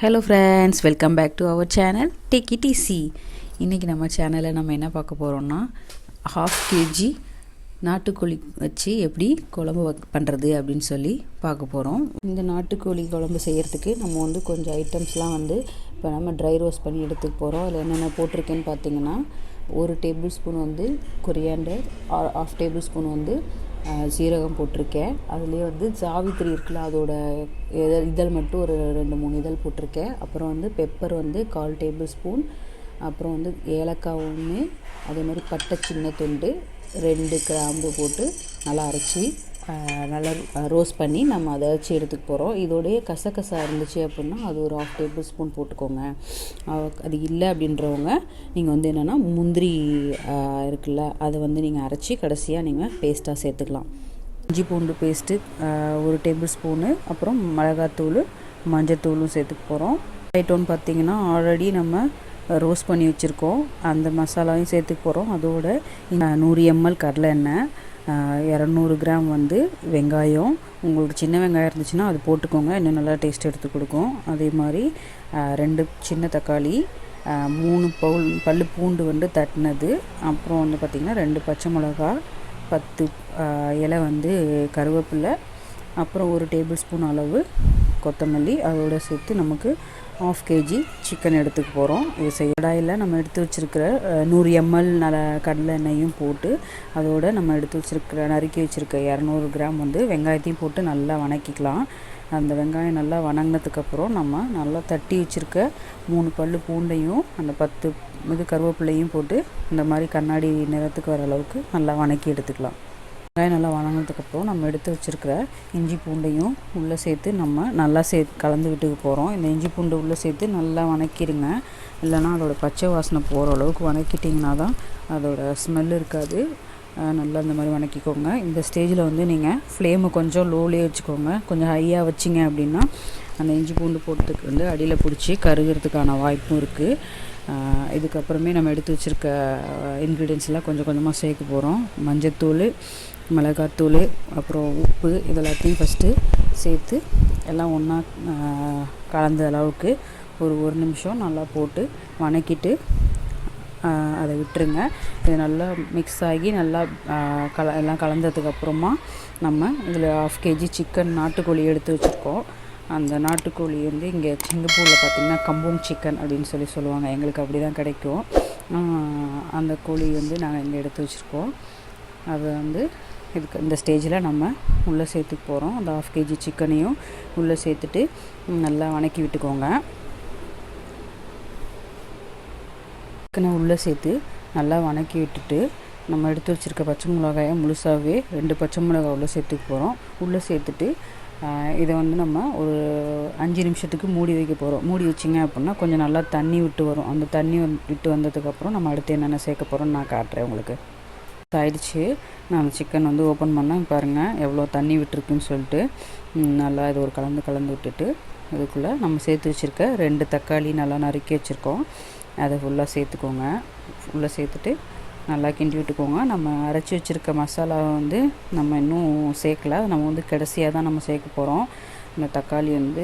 Hello friends, welcome back to our channel take it easy. இன்றைக்கி நம்ம சேனலில் நம்ம என்ன பார்க்க போகிறோம்னா, 1/2 kg நாட்டுக்கோழி வச்சு எப்படி குழம்பு பண்ணுறது அப்படின்னு சொல்லி பார்க்க போகிறோம். இந்த நாட்டுக்கோழி குழம்பு செய்கிறதுக்கு நம்ம கொஞ்சம் ஐட்டம்ஸ்லாம் இப்போ நம்ம ட்ரை ரோஸ்ட் பண்ணி எடுத்துக்க போகிறோம். அதில் என்னென்ன போட்டிருக்கேன்னு பார்த்தீங்கன்னா, 1 table spoon coriander, 1/2 table spoon சீரகம் போட்டிருக்கேன். அதுலேயே ஜாவித்திரி இருக்குல்ல, அதோட இதழ் மட்டும் ஒரு 2-3 இதழ் போட்டிருக்கேன். அப்புறம் பெப்பர் 1/4 டேபிள் ஸ்பூன். அப்புறம் ஏலக்காய் 1, அதே மாதிரி பட்டை சின்ன துண்டு, 2 கிராம்பு போட்டு நல்லா அரைச்சி நல்லா ரோஸ்ட் பண்ணி நம்ம அதை அரைச்சி எடுத்துக்க போகிறோம். இதோடைய கசகசா இருந்துச்சு அப்படின்னா அது ஒரு 1/2 டேபிள் ஸ்பூன் போட்டுக்கோங்க. அது இல்லை அப்படின்றவங்க நீங்கள் என்னென்னா முந்திரி இருக்குல்ல, அதை நீங்கள் அரைச்சி கடைசியாக நீங்கள் பேஸ்ட்டாக சேர்த்துக்கலாம். இஞ்சி பூண்டு பேஸ்ட்டு 1 டேபிள் ஸ்பூனு, அப்புறம் மிளகாத்தூள், மஞ்சத்தூளும் சேர்த்துக்க போகிறோம். ஐட்டம்னு பார்த்திங்கன்னா ஆல்ரெடி நம்ம ரோஸ்ட் பண்ணி வச்சுருக்கோம், அந்த மசாலாவையும் சேர்த்துக்க போகிறோம். அதோட 100 ml கடலை எண்ணெய், 200 கிராம் வெங்காயம். உங்களுக்கு சின்ன வெங்காயம் இருந்துச்சுன்னா அது போட்டுக்கோங்க, இன்னும் நல்லா டேஸ்ட் எடுத்து கொடுக்கும். அதே மாதிரி 2 சின்ன தக்காளி, 3 பல் பூண்டு தட்டினது. அப்புறம் பார்த்திங்கன்னா 2 பச்சை மிளகா, 10 இலை கருவேப்பிலை, அப்புறம் 1 டேபிள் ஸ்பூன் அளவு கொத்தமல்லி. அதோடு சேர்த்து நமக்கு 1/2 kg சிக்கன் எடுத்துக்க போகிறோம். இது கடாயில் நம்ம எடுத்து வச்சுருக்கிற 100 ml கடலை எண்ணெயும் போட்டு, அதோடு நம்ம எடுத்து வச்சுருக்கிற நறுக்கி வச்சுருக்க 200 கிராம் வெங்காயத்தையும் போட்டு நல்லா வணக்கிக்கலாம். அந்த வெங்காயம் நல்லா வணங்கினதுக்கப்புறம் நம்ம நல்லா தட்டி வச்சுருக்க 3 பல் பூண்டையும் அந்த 10 கருவேப்பிலையும் போட்டு இந்த மாதிரி கண்ணாடி நிறத்துக்கு வர அளவுக்கு நல்லா வணக்கி எடுத்துக்கலாம். வெங்காயம் நல்லா வணங்கினதுக்கப்புறம் நம்ம எடுத்து வச்சுருக்கிற இஞ்சி பூண்டையும் உள்ளே சேர்த்து நம்ம நல்லா கலந்து விட்டுக்க போகிறோம். இந்த இஞ்சி பூண்டு உள்ளே சேர்த்து நல்லா வணக்கிடுங்க, இல்லைனா அதோட பச்சை வாசனை போகிற அளவுக்கு வணக்கிட்டிங்கன்னா தான் அதோட ஸ்மெல் இருக்காது. நல்லா இந்த மாதிரி வணக்கிக்கோங்க. இந்த ஸ்டேஜில் நீங்கள் ஃப்ளேமை கொஞ்சம் லோலேயே வச்சுக்கோங்க. கொஞ்சம் ஹையாக வச்சிங்க அப்படின்னா அந்த இஞ்சி பூண்டு போட்டதுக்கு அடியில் பிடிச்சி கருகிறதுக்கான வாய்ப்பும் இருக்குது. இதுக்கப்புறமே நம்ம எடுத்து வச்சுருக்க இன்க்ரீடியன்ஸ்லாம் கொஞ்சம் கொஞ்சமாக சேர்க்க போகிறோம். மஞ்சத்தூள், மிளகாத்தூள், அப்புறம் உப்பு, இதெல்லாத்தையும் ஃபஸ்ட்டு சேர்த்து எல்லாம் ஒன்றா கலந்த அளவுக்கு ஒரு நிமிஷம் நல்லா போட்டு வணக்கிட்டு அதை விட்டுருங்க. இது நல்லா மிக்ஸ் ஆகி நல்லா எல்லாம் கலந்ததுக்கப்புறமா நம்ம இதில் 1/2 kg சிக்கன் நாட்டுக்கோழி எடுத்து வச்சுருக்கோம். அந்த நாட்டுக்கோழி இங்கே சிங்கப்பூரில் பார்த்திங்கன்னா கம்புங் சிக்கன் அப்படின்னு சொல்லுவாங்க, எங்களுக்கு அப்படி தான் கிடைக்கும். அந்த கோழி நாங்கள் இங்கே எடுத்து வச்சுருக்கோம். அதை இந்த ஸ்டேஜில் நம்ம உள்ளே சேர்த்துக்க போகிறோம். அந்த 1/2 kg சிக்கனையும் உள்ளே சேர்த்துட்டு நல்லா வணக்கி விட்டுக்கோங்க. சிக்கனை உள்ளே சேர்த்து நல்லா வணக்கி விட்டுட்டு நம்ம எடுத்து வச்சுருக்க பச்சை மிளகாயை முழுசாகவே 2 பச்சை மிளகாய் உள்ளே சேர்த்துக்க போகிறோம். உள்ளே சேர்த்துட்டு இதை நம்ம ஒரு 5 நிமிஷத்துக்கு மூடி வைக்க போகிறோம். மூடி வச்சிங்க அப்படின்னா கொஞ்சம் நல்லா தண்ணி விட்டு வரும். அந்த தண்ணி விட்டு வந்ததுக்கப்புறம் நம்ம அடுத்து என்னென்ன சேர்க்க போகிறோன்னு நான் காட்டுறேன் உங்களுக்கு. ஆயிடுச்சு. நான் சிக்கன் ஓப்பன் பண்ணால் பாருங்கள் எவ்வளோ தண்ணி விட்டுருக்குன்னு சொல்லிட்டு நல்லா இது ஒரு கலந்து விட்டுட்டு இதுக்குள்ளே நம்ம சேர்த்து வச்சுருக்க 2 தக்காளி நல்லா நறுக்கி வச்சுருக்கோம், அதை ஃபுல்லாக சேர்த்துக்கோங்க. ஃபுல்லாக சேர்த்துட்டு நல்லா கிண்டி விட்டுக்கோங்க. நம்ம அரைச்சி வச்சுருக்க மசாலாவை நம்ம இன்னும் சேர்க்கலை, நம்ம கடைசியாக தான் நம்ம சேர்க்க போகிறோம். இந்த தக்காளி இந்த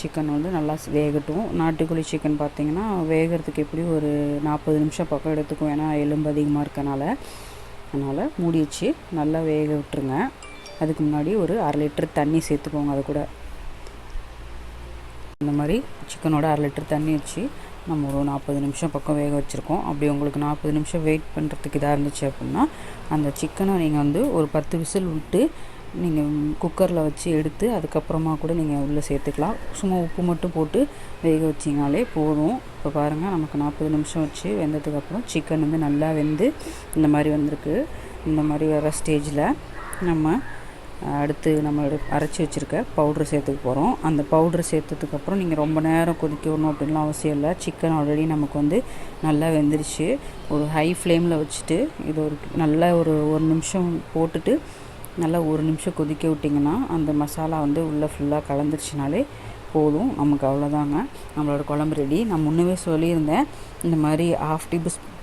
சிக்கன் நல்லா வேகட்டும். நாட்டுக்கோழி சிக்கன் பார்த்திங்கன்னா வேகிறதுக்கு எப்படியும் ஒரு 40 நிமிஷம் பக்கம் எடுத்துக்கும், ஏன்னா எலும்பு அதிகமாக இருக்கனால. அதனால் மூடி வச்சு நல்லா வேக விட்டுருங்க. அதுக்கு முன்னாடி ஒரு 1/2 லிட்டர் தண்ணி சேர்த்துக்கோங்க. அது கூட இந்த மாதிரி சிக்கனோட 1/2 லிட்டர் தண்ணி வச்சு நம்ம ஒரு 40 நிமிஷம் பக்கம் வேக வச்சுருக்கோம். அப்படி உங்களுக்கு 40 நிமிஷம் வெயிட் பண்ணுறதுக்கு இதாக இருந்துச்சு அப்படின்னா அந்த சிக்கனை நீங்கள் ஒரு 10 விசில் விட்டு நீங்கள் குக்கரில் வச்சு எடுத்து அதுக்கப்புறமா கூட நீங்கள் உள்ளே சேர்த்துக்கலாம். சும்மா உப்பு மட்டும் போட்டு வேக வச்சிங்கனாலே போதும். இப்போ பாருங்கள், நமக்கு 40 நிமிஷம் வச்சு வெந்ததுக்கப்புறம் சிக்கன் நல்லா வெந்து இந்த மாதிரி வந்திருக்கு. இந்த மாதிரி வர ஸ்டேஜில் நம்ம அடுத்து நம்ம அரைச்சி வச்சுருக்க பவுட்ரு சேர்த்துக்க போகிறோம். அந்த பவுட்ரு சேர்த்ததுக்கப்புறம் நீங்கள் ரொம்ப நேரம் கொதிக்க விடணும் அப்படின்லாம் அவசியம் இல்லை. சிக்கன் ஆல்ரெடி நமக்கு நல்லா வெந்துருச்சு. ஒரு ஹை ஃப்ளேமில் வச்சுட்டு இது நல்லா ஒரு நிமிஷம் போட்டுட்டு நல்லா 1 நிமிஷம் கொதிக்க விட்டிங்கன்னா அந்த மசாலா உள்ளே ஃபுல்லாக கலந்துருச்சுனாலே போதும் நமக்கு, அவ்வளோதாங்க. நம்மளோட குழம்பு ரெடி. நான் முன்னவே சொல்லியிருந்தேன், இந்த மாதிரி ½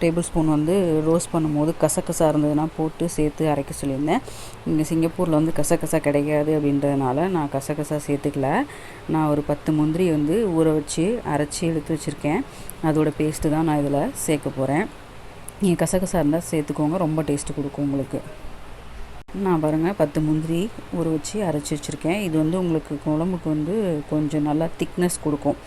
டேபிள் ஸ்பூன் வந்து ரோஸ்ட் பண்ணும்போது கசகசா இருந்ததுன்னா போட்டு சேர்த்து அரைக்க சொல்லியிருந்தேன். இங்கே சிங்கப்பூரில் வந்து கசகசா கிடைக்காது அப்படின்றதுனால நான் கசகசா சேர்த்துக்கல. நான் ஒரு 10 முந்திரி வந்து ஊற வச்சு அரைச்சி எடுத்து வச்சுருக்கேன். அதோட பேஸ்ட்டு தான் நான் இதில் சேர்க்க போகிறேன். நீங்கள் கசகசா இருந்தால் சேர்த்துக்கோங்க, ரொம்ப டேஸ்ட்டு கொடுக்கும் உங்களுக்கு. நான் பாருங்கள் 10 முந்திரி ஊற வச்சு அரைச்சி வச்சுருக்கேன். இது வந்து உங்களுக்கு குழம்புக்கு வந்து கொஞ்சம் நல்லா திக்னஸ் கொடுக்கும்.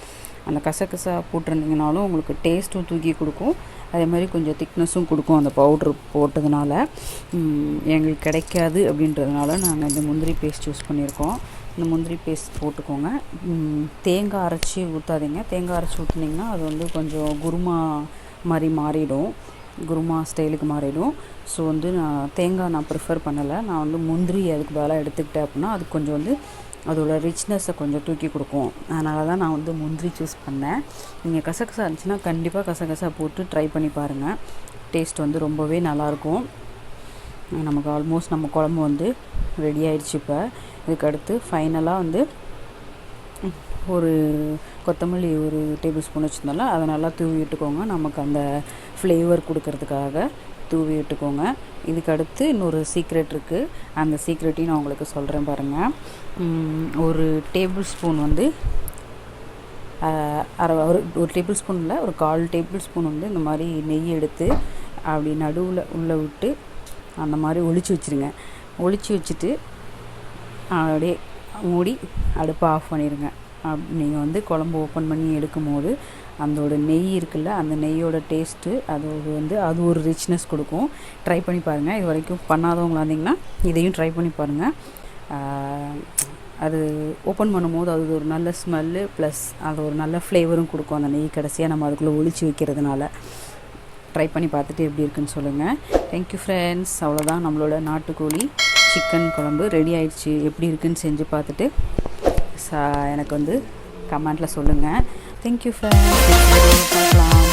அந்த கசகசா போட்டிருந்தீங்கனாலும் உங்களுக்கு டேஸ்ட்டும் தூக்கி கொடுக்கும், அதே மாதிரி கொஞ்சம் திக்னஸும் கொடுக்கும் அந்த பவுட்ரு போட்டதுனால. எங்களுக்கு கிடைக்காது அப்படின்றதுனால நாங்கள் இந்த முந்திரி பேஸ்ட் யூஸ் பண்ணியிருக்கோம். இந்த முந்திரி பேஸ்ட் போட்டுக்கோங்க. தேங்காய் அரைச்சி ஊற்றாதீங்க. தேங்காய் அரைச்சி ஊற்றுனீங்கன்னா அது வந்து கொஞ்சம் குருமா மாதிரி மாறிடும், குருமா ஸ்டைலுக்கு மாறிடும். ஸோ வந்து நான் ப்ரிஃபர் பண்ணலை. நான் வந்து முந்திரி அதுக்கு பதிலாக எடுத்துக்கிட்டேன் அப்படின்னா அது கொஞ்சம் வந்து அதோட ரிச்னஸை கொஞ்சம் தூக்கி கொடுக்கும். அதனால தான் நான் வந்து முந்திரி சூஸ் பண்ணேன். நீங்கள் கசகசா இருந்துச்சுன்னா கண்டிப்பாக கசகசா போட்டு ட்ரை பண்ணி பாருங்கள். டேஸ்ட் வந்து ரொம்பவே நல்லாயிருக்கும். நமக்கு ஆல்மோஸ்ட் நம்ம குழம்பு வந்து ரெடி ஆகிடுச்சு. இப்போ இதுக்கு அடுத்து ஃபைனலாக வந்து ஒரு கொத்தமல்லி ஒரு டேபிள் ஸ்பூன் வச்சுருந்தால அதை நல்லா தூவி விட்டுக்கோங்க. நமக்கு அந்த ஃப்ளேவர் கொடுக்கறதுக்காக தூவி விட்டுக்கோங்க. இதுக்கு அடுத்து இன்னொரு சீக்ரெட் இருக்குது. அந்த சீக்ரெட்டையும் நான் உங்களுக்கு சொல்கிறேன் பாருங்கள். ஒரு டேபிள் ஸ்பூன் வந்து ஒரு டேபிள் ஸ்பூனில் ஒரு 1/4 டேபிள் ஸ்பூன் வந்து இந்த மாதிரி நெய் எடுத்து அப்படி நடுவில் உள்ளே விட்டு அந்த மாதிரி ஒளிச்சு வச்சுருங்க. ஒளிச்சு வச்சுட்டு அப்படியே மூடி அடுப்பை ஆஃப் பண்ணிடுங்க. நீங்கள் வந்து குழம்பு ஓப்பன் பண்ணி எடுக்கும் போது அதோட நெய் இருக்குல்ல, அந்த நெய்யோட டேஸ்ட்டு அது ஒரு ரிச்னஸ் கொடுக்கும். ட்ரை பண்ணி பாருங்கள். இது வரைக்கும் பண்ணாதவங்களா இருந்தீங்கன்னா இதையும் ட்ரை பண்ணி பாருங்கள். அது ஓப்பன் பண்ணும்போது அது ஒரு நல்ல ஸ்மெல்லு ப்ளஸ் அது ஒரு நல்ல ஃப்ளேவரும் கொடுக்கும். அந்த நெய் கடைசியாக நம்ம அதுக்குள்ளே ஒளிச்சு வைக்கிறதுனால. ட்ரை பண்ணி பார்த்துட்டு எப்படி இருக்குன்னு சொல்லுங்கள். Thank you friends. அவ்வளோதான், நம்மளோட நாட்டுக்கோழி சிக்கன் குழம்பு ரெடி ஆயிடுச்சு. எப்படி இருக்குன்னு செஞ்சு பார்த்துட்டு எனக்கு வந்து கமெண்ட்டில் சொல்லுங்கள். Thank you friends. பார்க்கலாம்.